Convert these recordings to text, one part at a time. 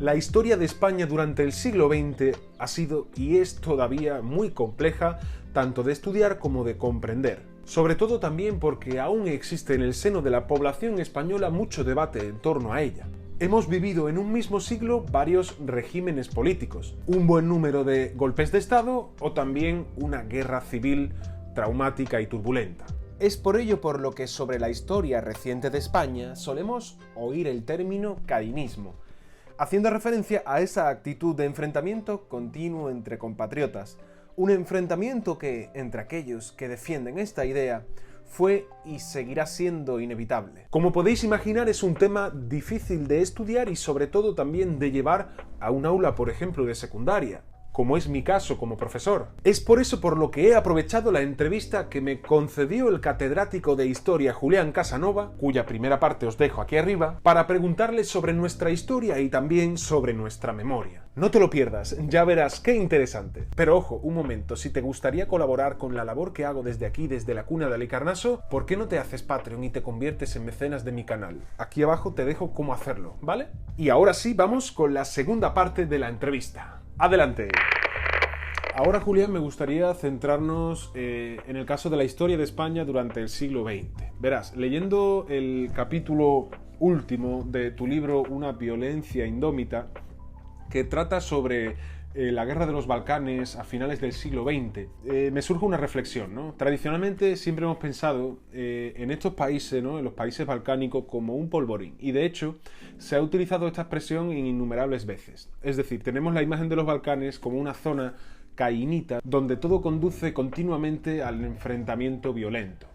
La historia de España durante el siglo XX ha sido y es todavía muy compleja, tanto de estudiar como de comprender. Sobre todo también porque aún existe en el seno de la población española mucho debate en torno a ella. Hemos vivido en un mismo siglo varios regímenes políticos, un buen número de golpes de Estado o también una guerra civil traumática y turbulenta. Es por ello por lo que sobre la historia reciente de España solemos oír el término cainismo, haciendo referencia a esa actitud de enfrentamiento continuo entre compatriotas, un enfrentamiento que, entre aquellos que defienden esta idea, fue y seguirá siendo inevitable. Como podéis imaginar, es un tema difícil de estudiar y sobre todo también de llevar a un aula, por ejemplo, de secundaria, como es mi caso como profesor. Es por eso por lo que he aprovechado la entrevista que me concedió el catedrático de Historia Julián Casanova, cuya primera parte os dejo aquí arriba, para preguntarle sobre nuestra historia y también sobre nuestra memoria. No te lo pierdas, ya verás qué interesante. Pero ojo, un momento, si te gustaría colaborar con la labor que hago desde aquí, desde la cuna de Alicarnaso, ¿por qué no te haces Patreon y te conviertes en mecenas de mi canal? Aquí abajo te dejo cómo hacerlo, ¿vale? Y ahora sí, vamos con la segunda parte de la entrevista. ¡Adelante! Ahora, Julián, me gustaría centrarnos en el caso de la historia de España durante el siglo XX. Verás, leyendo el capítulo último de tu libro Una violencia indómita, que trata sobre la guerra de los Balcanes a finales del siglo XX, me surge una reflexión, ¿no? Tradicionalmente siempre hemos pensado en estos países, ¿no? En los países balcánicos, como un polvorín. Y de hecho, se ha utilizado esta expresión innumerables veces. Es decir, tenemos la imagen de los Balcanes como una zona cainita, donde todo conduce continuamente al enfrentamiento violento.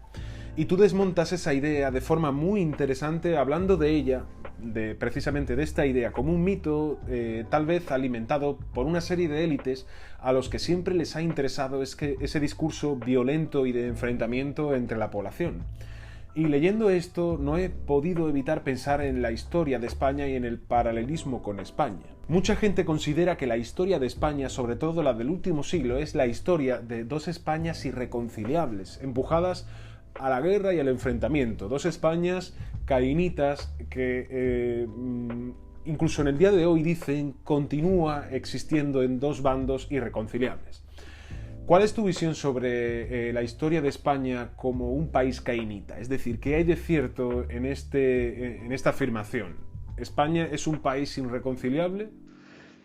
Y tú desmontas esa idea de forma muy interesante, hablando de ella, precisamente de esta idea, como un mito tal vez alimentado por una serie de élites a los que siempre les ha interesado ese discurso violento y de enfrentamiento entre la población. Y leyendo esto no he podido evitar pensar en la historia de España y en el paralelismo con España. Mucha gente considera que la historia de España, sobre todo la del último siglo, es la historia de dos Españas irreconciliables, empujadas a la guerra y al enfrentamiento. Dos Españas cainitas que incluso en el día de hoy dicen continúa existiendo en dos bandos irreconciliables. ¿Cuál es tu visión sobre la historia de España como un país cainita? Es decir, ¿qué hay de cierto en esta afirmación? ¿España es un país irreconciliable?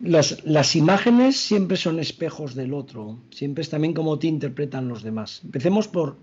Las imágenes siempre son espejos del otro, siempre es también cómo te interpretan los demás. Empecemos por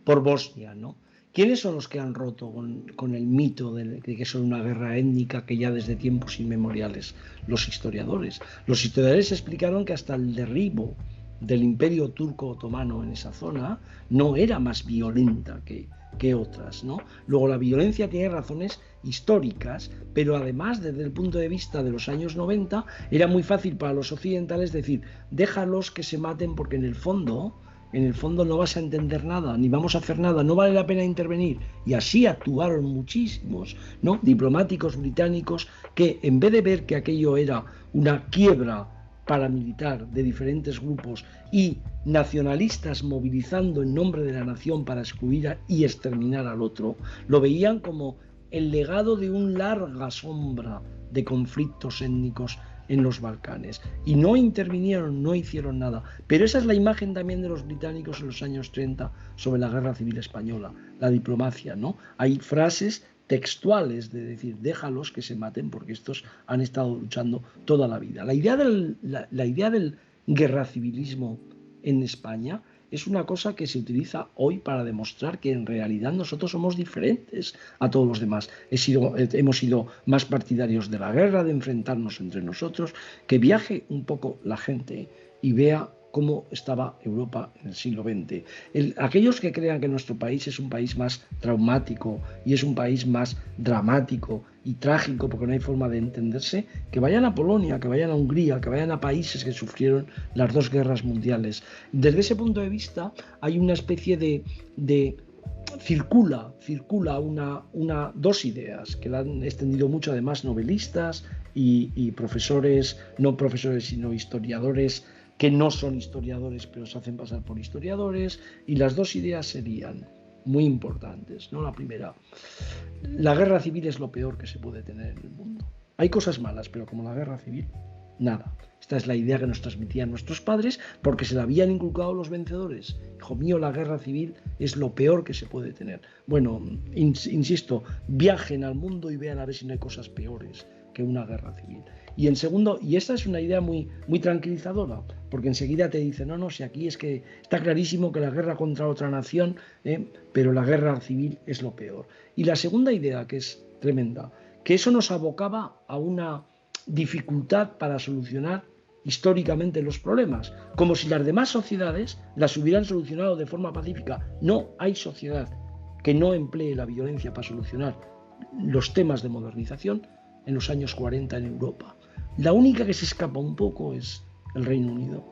Bosnia, ¿no? ¿Quiénes son los que han roto con el mito de que son una guerra étnica que ya desde tiempos inmemoriales? Los historiadores. Los historiadores explicaron que hasta el derribo del Imperio Turco Otomano en esa zona no era más violenta que otras, ¿no? Luego la violencia tiene razones históricas, pero además desde el punto de vista de los años 90 era muy fácil para los occidentales decir, déjalos que se maten porque en el fondo no vas a entender nada, ni vamos a hacer nada, no vale la pena intervenir. Y así actuaron muchísimos, ¿no? Diplomáticos británicos que en vez de ver que aquello era una quiebra paramilitar de diferentes grupos y nacionalistas movilizando en nombre de la nación para excluir y exterminar al otro, lo veían como el legado de una larga sombra de conflictos étnicos en los Balcanes. Y no intervinieron, no hicieron nada. Pero esa es la imagen también de los británicos en los años 30 sobre la Guerra Civil Española, la diplomacia, ¿no? Hay frases textuales de decir, déjalos que se maten porque estos han estado luchando toda la vida. La idea del guerracivilismo en España es una cosa que se utiliza hoy para demostrar que en realidad nosotros somos diferentes a todos los demás. Hemos sido más partidarios de la guerra, de enfrentarnos entre nosotros, que viaje un poco la gente y vea cómo estaba Europa en el siglo XX. Aquellos que crean que nuestro país es un país más traumático y es un país más dramático y trágico porque no hay forma de entenderse, que vayan a Polonia, que vayan a Hungría, que vayan a países que sufrieron las dos guerras mundiales. Desde ese punto de vista hay una especie de circula dos ideas que la han extendido mucho además novelistas y profesores, no profesores sino historiadores que no son historiadores pero se hacen pasar por historiadores, y las dos ideas serían muy importantes, ¿no? La primera, la guerra civil es lo peor que se puede tener en el mundo. Hay cosas malas, pero como la guerra civil, nada. Esta es la idea que nos transmitían nuestros padres porque se la habían inculcado los vencedores. Hijo mío, la guerra civil es lo peor que se puede tener. Bueno, insisto, viajen al mundo y vean a ver si no hay cosas peores que una guerra civil. Y en segundo, y esta es una idea muy tranquilizadora, porque enseguida te dicen, no, si aquí es que está clarísimo que la guerra contra otra nación, pero la guerra civil es lo peor. Y la segunda idea, que es tremenda, que eso nos abocaba a una dificultad para solucionar históricamente los problemas, como si las demás sociedades las hubieran solucionado de forma pacífica. No hay sociedad que no emplee la violencia para solucionar los temas de modernización en los años 40 en Europa. La única que se escapa un poco es el Reino Unido,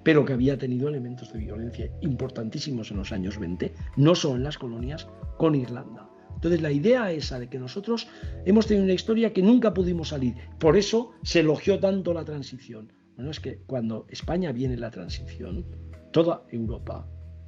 pero que había tenido elementos de violencia importantísimos en los años 20, no solo en las colonias, con Irlanda. Entonces la idea esa de que nosotros hemos tenido una historia que nunca pudimos salir, por eso se elogió tanto la transición. Bueno, es que cuando España viene la transición, toda Europa,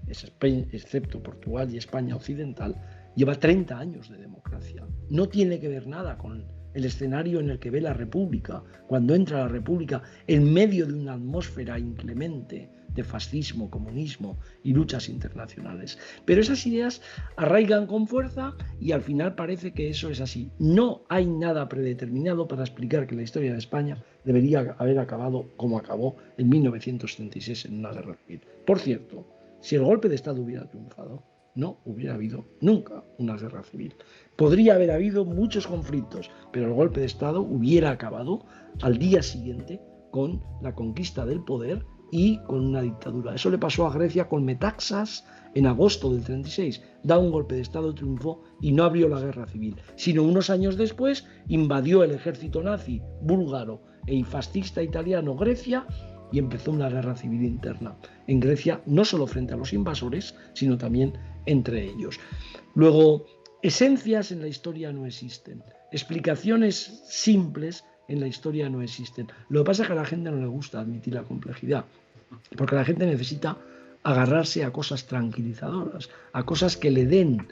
excepto Portugal y España occidental, lleva 30 años de democracia. No tiene que ver nada con el escenario en el que ve la República, cuando entra la República en medio de una atmósfera inclemente de fascismo, comunismo y luchas internacionales. Pero esas ideas arraigan con fuerza y al final parece que eso es así. No hay nada predeterminado para explicar que la historia de España debería haber acabado como acabó en 1936 en una guerra civil. Por cierto, si el golpe de Estado hubiera triunfado, no hubiera habido nunca una guerra civil. Podría haber habido muchos conflictos, pero el golpe de Estado hubiera acabado al día siguiente con la conquista del poder y con una dictadura. Eso le pasó a Grecia con Metaxas en agosto del 36. Da un golpe de Estado, triunfó y no abrió la guerra civil, sino unos años después invadió el ejército nazi búlgaro y fascista italiano Grecia y empezó una guerra civil interna en Grecia, no solo frente a los invasores, sino también entre ellos. Luego, esencias en la historia no existen, explicaciones simples en la historia no existen. Lo que pasa es que a la gente no le gusta admitir la complejidad, porque la gente necesita agarrarse a cosas tranquilizadoras, a cosas que le den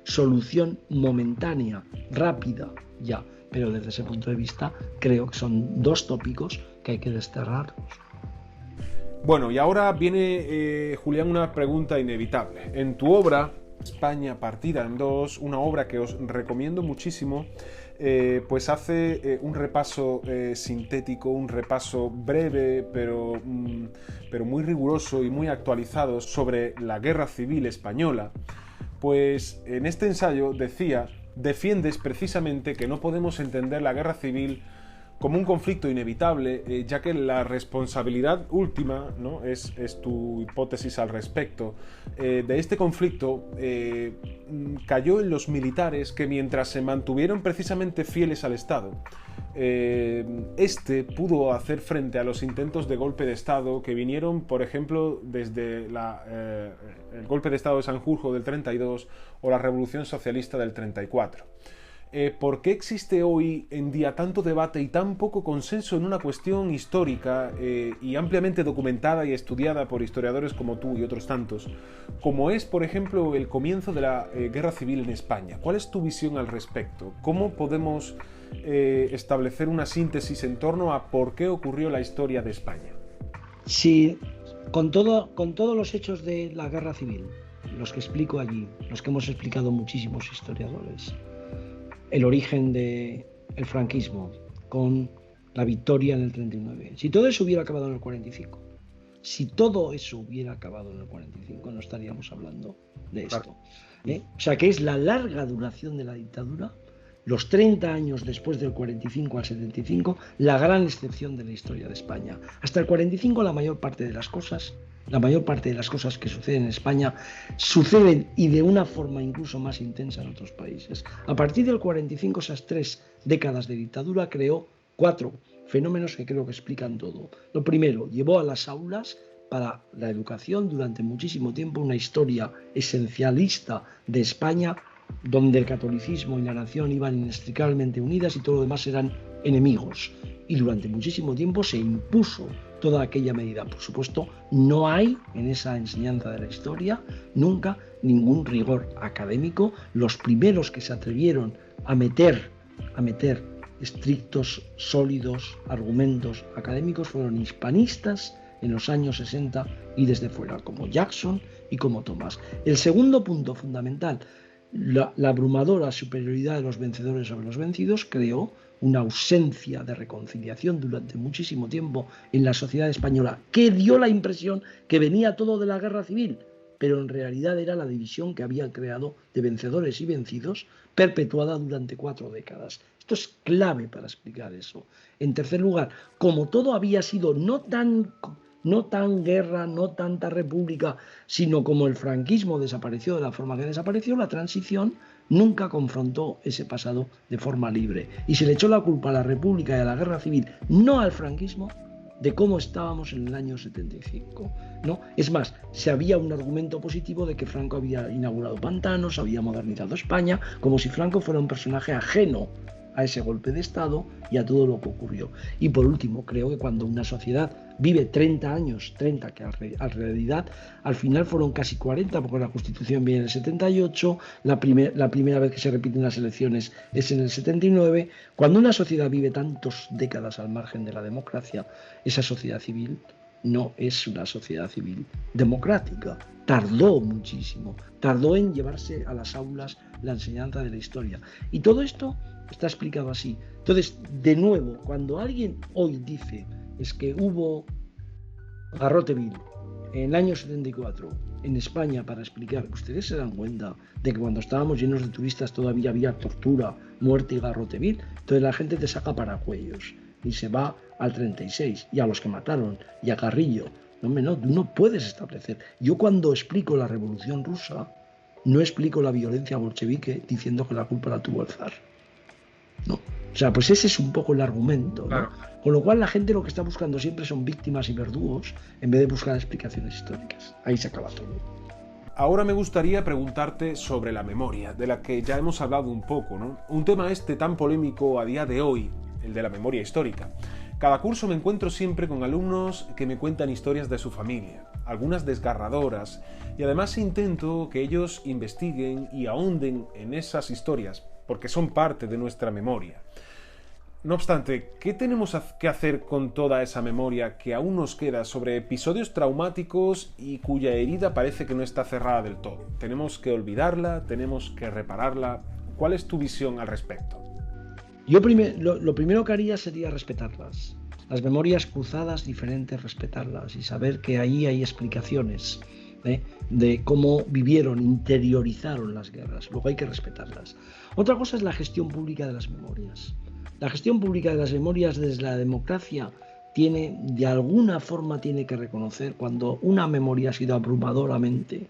solución momentánea, rápida, ya. Pero desde ese punto de vista creo que son dos tópicos que hay que desterrar. Bueno, y ahora viene, Julián, una pregunta inevitable. En tu obra, España partida en dos, una obra que os recomiendo muchísimo, pues hace un repaso sintético, un repaso breve, pero muy riguroso y muy actualizado sobre la Guerra Civil Española. Pues en este ensayo defiendes precisamente que no podemos entender la Guerra Civil como un conflicto inevitable, ya que la responsabilidad última, ¿no?, es tu hipótesis al respecto, de este conflicto cayó en los militares que, mientras se mantuvieron precisamente fieles al Estado, este pudo hacer frente a los intentos de golpe de Estado que vinieron, por ejemplo, desde el golpe de Estado de Sanjurjo del 32 o la Revolución Socialista del 34. ¿Por qué existe hoy en día tanto debate y tan poco consenso en una cuestión histórica y ampliamente documentada y estudiada por historiadores como tú y otros tantos, como es, por ejemplo, el comienzo de la Guerra Civil en España? ¿Cuál es tu visión al respecto? ¿Cómo podemos establecer una síntesis en torno a por qué ocurrió la historia de España? Sí, con todos los hechos de la Guerra Civil, los que explico allí, los que hemos explicado muchísimos historiadores, el origen del franquismo con la victoria en el 39. Si todo eso hubiera acabado en el 45, no estaríamos hablando de esto. O sea, que es la larga duración de la dictadura, los 30 años después del 45 al 75, la gran excepción de la historia de España. Hasta el 45 la mayor parte de las cosas que suceden en España suceden, y de una forma incluso más intensa, en otros países. A partir del 45, esas 3 décadas de dictadura creó 4 fenómenos que creo que explican todo. Lo primero, llevó a las aulas para la educación durante muchísimo tiempo una historia esencialista de España, donde el catolicismo y la nación iban inextricablemente unidas y todo lo demás eran enemigos. Y durante muchísimo tiempo se impuso toda aquella medida. Por supuesto, no hay en esa enseñanza de la historia nunca ningún rigor académico. Los primeros que se atrevieron a meter estrictos, sólidos argumentos académicos fueron hispanistas en los años 60 y desde fuera, como Jackson y como Thomas. El segundo punto fundamental, la abrumadora superioridad de los vencedores sobre los vencidos, creó una ausencia de reconciliación durante muchísimo tiempo en la sociedad española, que dio la impresión que venía todo de la guerra civil, pero en realidad era la división que habían creado de vencedores y vencidos, perpetuada durante 4 décadas. Esto es clave para explicar eso. En tercer lugar, como todo había sido no tan guerra, no tanta república, sino como el franquismo desapareció de la forma que desapareció, la transición nunca confrontó ese pasado de forma libre. Y se le echó la culpa a la república y a la guerra civil, no al franquismo, de cómo estábamos en el año 75, ¿no? Es más, se había un argumento positivo de que Franco había inaugurado pantanos, había modernizado España, como si Franco fuera un personaje ajeno a ese golpe de Estado y a todo lo que ocurrió. Y por último, creo que cuando una sociedad vive 30 años, 30 que en realidad al final fueron casi 40, porque la Constitución viene en el 78, la primera vez que se repiten las elecciones es en el 79, cuando una sociedad vive tantas décadas al margen de la democracia, esa sociedad civil no es una sociedad civil democrática. Tardó muchísimo, tardó en llevarse a las aulas la enseñanza de la historia. Y todo esto está explicado así. Entonces, de nuevo, cuando alguien hoy dice es que hubo garrote vil en el año 74 en España para explicar, ustedes se dan cuenta de que cuando estábamos llenos de turistas todavía había tortura, muerte y garrote vil, entonces la gente te saca paracuellos y se va al 36 y a los que mataron y a Carrillo. No puedes establecer. Yo cuando explico la Revolución Rusa no explico la violencia bolchevique diciendo que la culpa la tuvo el zar. No. O sea, pues ese es un poco el argumento, ¿no? Claro. Con lo cual la gente lo que está buscando siempre son víctimas y verdugos en vez de buscar explicaciones históricas. Ahí se acaba todo. Ahora me gustaría preguntarte sobre la memoria, de la que ya hemos hablado un poco, ¿no? Un tema tan polémico a día de hoy, el de la memoria histórica. Cada curso me encuentro siempre con alumnos que me cuentan historias de su familia, algunas desgarradoras, y además intento que ellos investiguen y ahonden en esas historias, porque son parte de nuestra memoria. No obstante, ¿qué tenemos que hacer con toda esa memoria que aún nos queda sobre episodios traumáticos y cuya herida parece que no está cerrada del todo? ¿Tenemos que olvidarla? ¿Tenemos que repararla? ¿Cuál es tu visión al respecto? Yo lo primero que haría sería respetarlas. Las memorias cruzadas diferentes, respetarlas y saber que ahí hay explicaciones de cómo vivieron, interiorizaron las guerras. Luego hay que respetarlas. Otra cosa es la gestión pública de las memorias. La gestión pública de las memorias desde la democracia de alguna forma tiene que reconocer cuando una memoria ha sido abrumadoramente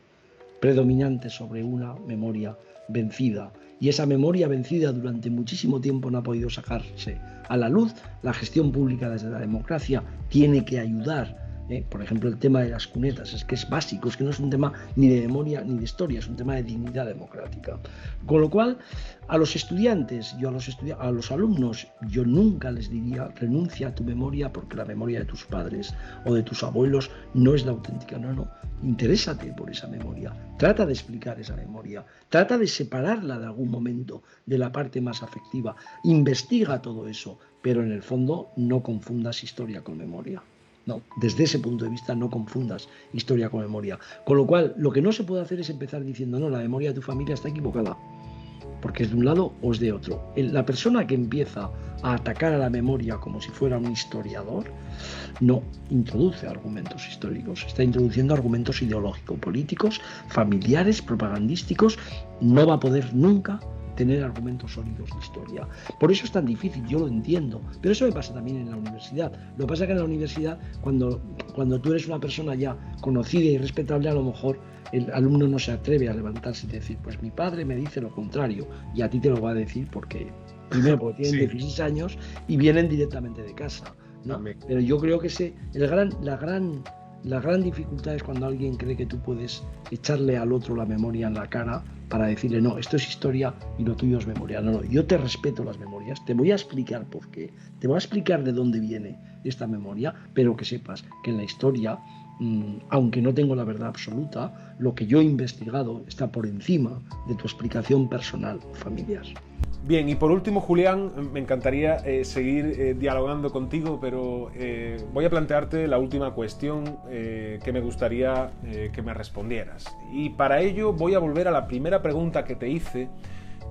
predominante sobre una memoria vencida. Y esa memoria vencida durante muchísimo tiempo no ha podido sacarse a la luz. La gestión pública desde la democracia tiene que ayudar. Por ejemplo, el tema de las cunetas, es que es básico, es que no es un tema ni de memoria ni de historia, es un tema de dignidad democrática. Con lo cual, a los estudiantes, a los alumnos, yo nunca les diría renuncia a tu memoria porque la memoria de tus padres o de tus abuelos no es la auténtica. No, interésate por esa memoria, trata de explicar esa memoria, trata de separarla de algún momento de la parte más afectiva, investiga todo eso, pero en el fondo no confundas historia con memoria. No, desde ese punto de vista no confundas historia con memoria. Con lo cual, lo que no se puede hacer es empezar diciendo, no, la memoria de tu familia está equivocada, porque es de un lado o es de otro. La persona que empieza a atacar a la memoria como si fuera un historiador, no introduce argumentos históricos, está introduciendo argumentos ideológicos, políticos, familiares, propagandísticos, no va a poder nunca tener argumentos sólidos de historia. Por eso es tan difícil, yo lo entiendo, pero eso me pasa también en la universidad. Lo que pasa es que en la universidad, cuando tú eres una persona ya conocida y respetable, a lo mejor el alumno no se atreve a levantarse y decir, pues mi padre me dice lo contrario, y a ti te lo va a decir porque, primero, porque tienen 16 años y vienen directamente de casa, ¿no? Pero yo creo que la gran dificultad es cuando alguien cree que tú puedes echarle al otro la memoria en la cara para decirle, no, esto es historia y lo tuyo es memoria. No, yo te respeto las memorias, te voy a explicar por qué, te voy a explicar de dónde viene esta memoria, pero que sepas que en la historia, aunque no tengo la verdad absoluta, lo que yo he investigado está por encima de tu explicación personal o familiar. Bien, y por último, Julián, me encantaría seguir dialogando contigo, pero voy a plantearte la última cuestión que me gustaría que me respondieras. Y para ello voy a volver a la primera pregunta que te hice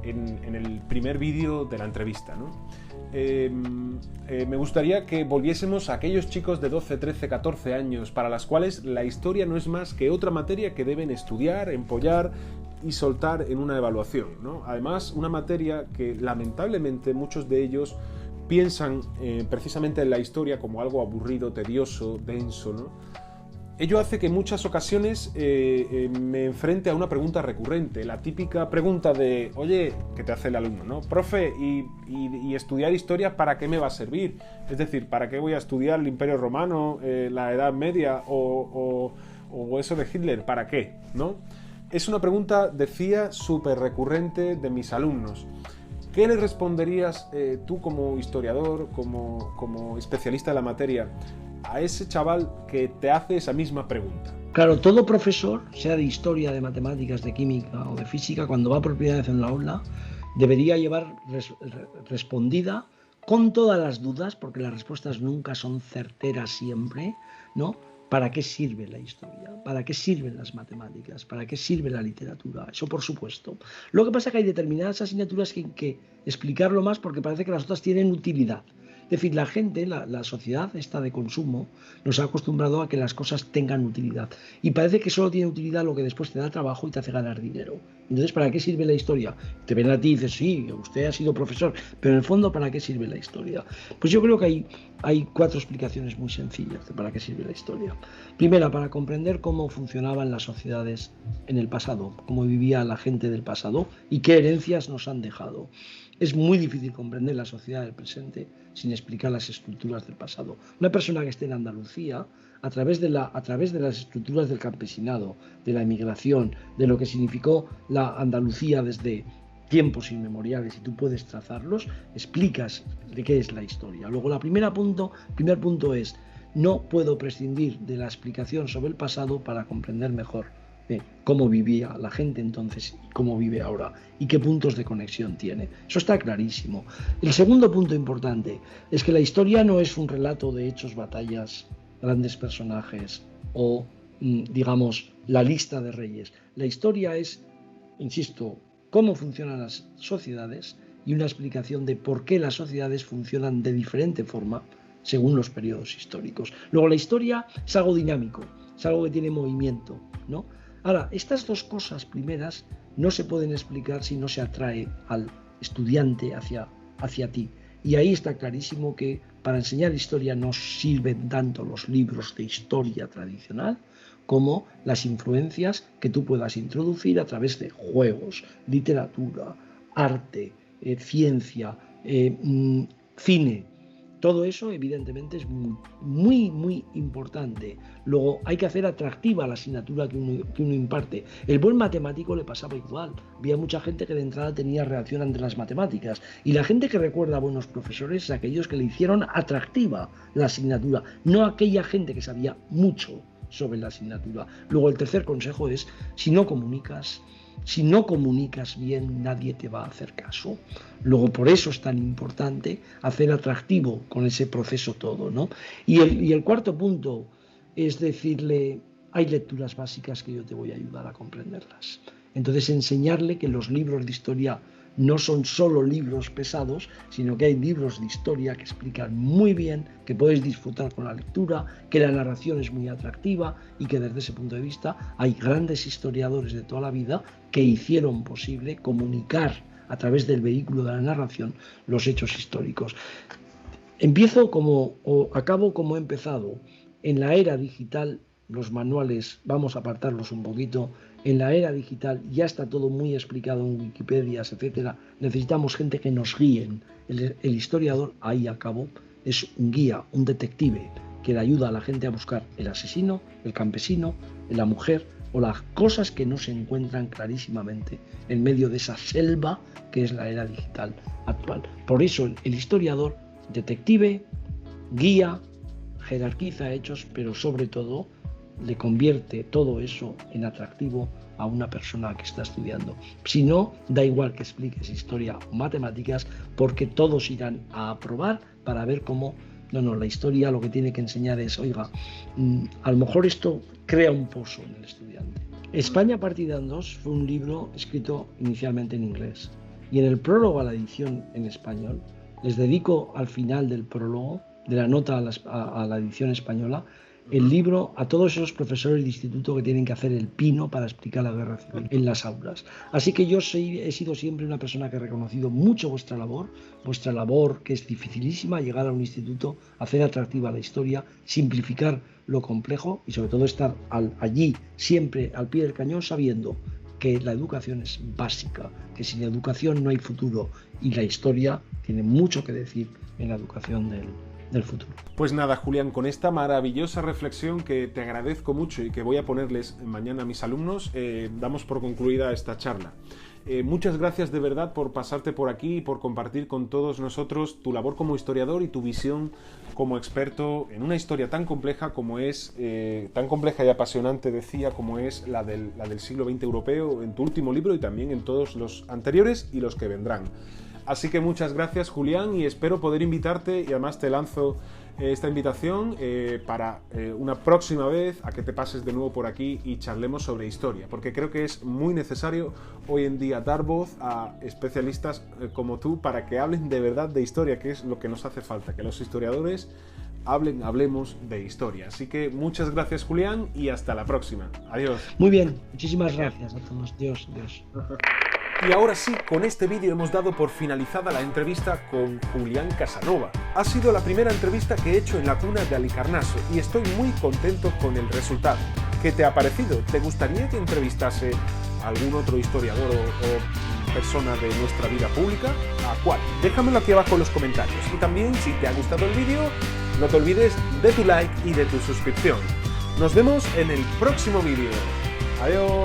en el primer vídeo de la entrevista, ¿no? Me gustaría que volviésemos a aquellos chicos de 12, 13, 14 años para las cuales la historia no es más que otra materia que deben estudiar, empollar y soltar en una evaluación, ¿no? Además, una materia que lamentablemente muchos de ellos piensan precisamente en la historia como algo aburrido, tedioso, denso, ¿no? Ello hace que en muchas ocasiones me enfrente a una pregunta recurrente, la típica pregunta de, oye, que te hace el alumno, ¿no? Profe, ¿y estudiar historia para qué me va a servir? Es decir, ¿para qué voy a estudiar el Imperio Romano, la Edad Media o eso de Hitler? ¿Para qué? ¿No? Es una pregunta, decía, súper recurrente de mis alumnos. ¿Qué le responderías tú como historiador, como especialista de la materia, a ese chaval que te hace esa misma pregunta? Claro, todo profesor, sea de historia, de matemáticas, de química o de física, cuando va por primera vez en la aula, debería llevar respondida con todas las dudas, porque las respuestas nunca son certeras siempre, ¿no? ¿Para qué sirve la historia? ¿Para qué sirven las matemáticas? ¿Para qué sirve la literatura? Eso por supuesto. Lo que pasa es que hay determinadas asignaturas que hay que explicarlo más porque parece que las otras tienen utilidad. Es decir, la gente, la sociedad esta de consumo, nos ha acostumbrado a que las cosas tengan utilidad. Y parece que solo tiene utilidad lo que después te da trabajo y te hace ganar dinero. Entonces, ¿para qué sirve la historia? Te ven a ti y dices, sí, usted ha sido profesor, pero en el fondo, ¿para qué sirve la historia? Pues yo creo que hay 4 explicaciones muy sencillas de para qué sirve la historia. Primera, para comprender cómo funcionaban las sociedades en el pasado, cómo vivía la gente del pasado y qué herencias nos han dejado. Es muy difícil comprender la sociedad del presente sin explicar las estructuras del pasado. Una persona que esté en Andalucía, a través de las estructuras del campesinado, de la emigración, de lo que significó la Andalucía desde tiempos inmemoriales, y tú puedes trazarlos, explicas de qué es la historia. Luego, primer punto es, no puedo prescindir de la explicación sobre el pasado para comprender mejor cómo vivía la gente entonces y cómo vive ahora y qué puntos de conexión tiene. Eso está clarísimo. El segundo punto importante es que la historia no es un relato de hechos, batallas, grandes personajes o, digamos, la lista de reyes. La historia es, insisto, cómo funcionan las sociedades y una explicación de por qué las sociedades funcionan de diferente forma según los periodos históricos. Luego, la historia es algo dinámico, es algo que tiene movimiento, ¿no? Ahora, estas 2 cosas primeras no se pueden explicar si no se atrae al estudiante hacia ti. Y ahí está clarísimo que para enseñar historia no sirven tanto los libros de historia tradicional como las influencias que tú puedas introducir a través de juegos, literatura, arte, ciencia, cine. Todo eso, evidentemente, es muy, muy importante. Luego, hay que hacer atractiva la asignatura que uno imparte. El buen matemático le pasaba igual. Había mucha gente que de entrada tenía reacción ante las matemáticas. Y la gente que recuerda a buenos profesores es aquellos que le hicieron atractiva la asignatura, no aquella gente que sabía mucho sobre la asignatura. Luego, el tercer consejo es, si no comunicas bien, nadie te va a hacer caso. Luego, por eso es tan importante hacer atractivo con ese proceso todo, ¿no? Y el cuarto punto es decirle, hay lecturas básicas que yo te voy a ayudar a comprenderlas. Entonces, enseñarle que los libros de historia no son solo libros pesados, sino que hay libros de historia que explican muy bien, que podéis disfrutar con la lectura, que la narración es muy atractiva y que desde ese punto de vista hay grandes historiadores de toda la vida que hicieron posible comunicar a través del vehículo de la narración los hechos históricos. Acabo como he empezado. En la era digital, los manuales, vamos a apartarlos un poquito. En la era digital ya está todo muy explicado en Wikipedia, etcétera. Necesitamos gente que nos guíen. El historiador, ahí acabo, es un guía, un detective que le ayuda a la gente a buscar el asesino, el campesino, la mujer o las cosas que no se encuentran clarísimamente en medio de esa selva que es la era digital actual. Por eso el historiador, detective, guía, jerarquiza hechos, pero sobre todo le convierte todo eso en atractivo a una persona que está estudiando. Si no, da igual que expliques historia o matemáticas, porque todos irán a aprobar para ver cómo, no, la historia lo que tiene que enseñar es, oiga, a lo mejor esto crea un pozo en el estudiante. España partida en dos fue un libro escrito inicialmente en inglés, y en el prólogo a la edición en español, les dedico al final del prólogo, de la nota a la edición española, el libro a todos esos profesores de instituto que tienen que hacer el pino para explicar la guerra civil en las aulas. Así que yo he sido siempre una persona que ha reconocido mucho vuestra labor que es dificilísima, llegar a un instituto, hacer atractiva la historia, simplificar lo complejo y sobre todo estar allí siempre al pie del cañón sabiendo que la educación es básica, que sin educación no hay futuro y la historia tiene mucho que decir en la educación del futuro. Pues nada, Julián, con esta maravillosa reflexión que te agradezco mucho y que voy a ponerles mañana a mis alumnos, damos por concluida esta charla. Muchas gracias de verdad por pasarte por aquí y por compartir con todos nosotros tu labor como historiador y tu visión como experto en una historia tan compleja como es, tan compleja y apasionante, decía, como es la del siglo XX europeo, en tu último libro y también en todos los anteriores y los que vendrán. Así que muchas gracias, Julián, y espero poder invitarte, y además te lanzo esta invitación para una próxima vez a que te pases de nuevo por aquí y charlemos sobre historia, porque creo que es muy necesario hoy en día dar voz a especialistas como tú para que hablen de verdad de historia, que es lo que nos hace falta, que los historiadores hablemos de historia. Así que muchas gracias, Julián, y hasta la próxima. Adiós. Muy bien, muchísimas gracias a todos. Dios. Y ahora sí, con este vídeo hemos dado por finalizada la entrevista con Julián Casanova. Ha sido la primera entrevista que he hecho en la cuna de Halicarnaso y estoy muy contento con el resultado. ¿Qué te ha parecido? ¿Te gustaría que entrevistase a algún otro historiador o persona de nuestra vida pública? ¿A cuál? Déjamelo aquí abajo en los comentarios. Y también, si te ha gustado el vídeo, no te olvides de tu like y de tu suscripción. Nos vemos en el próximo vídeo. Adiós.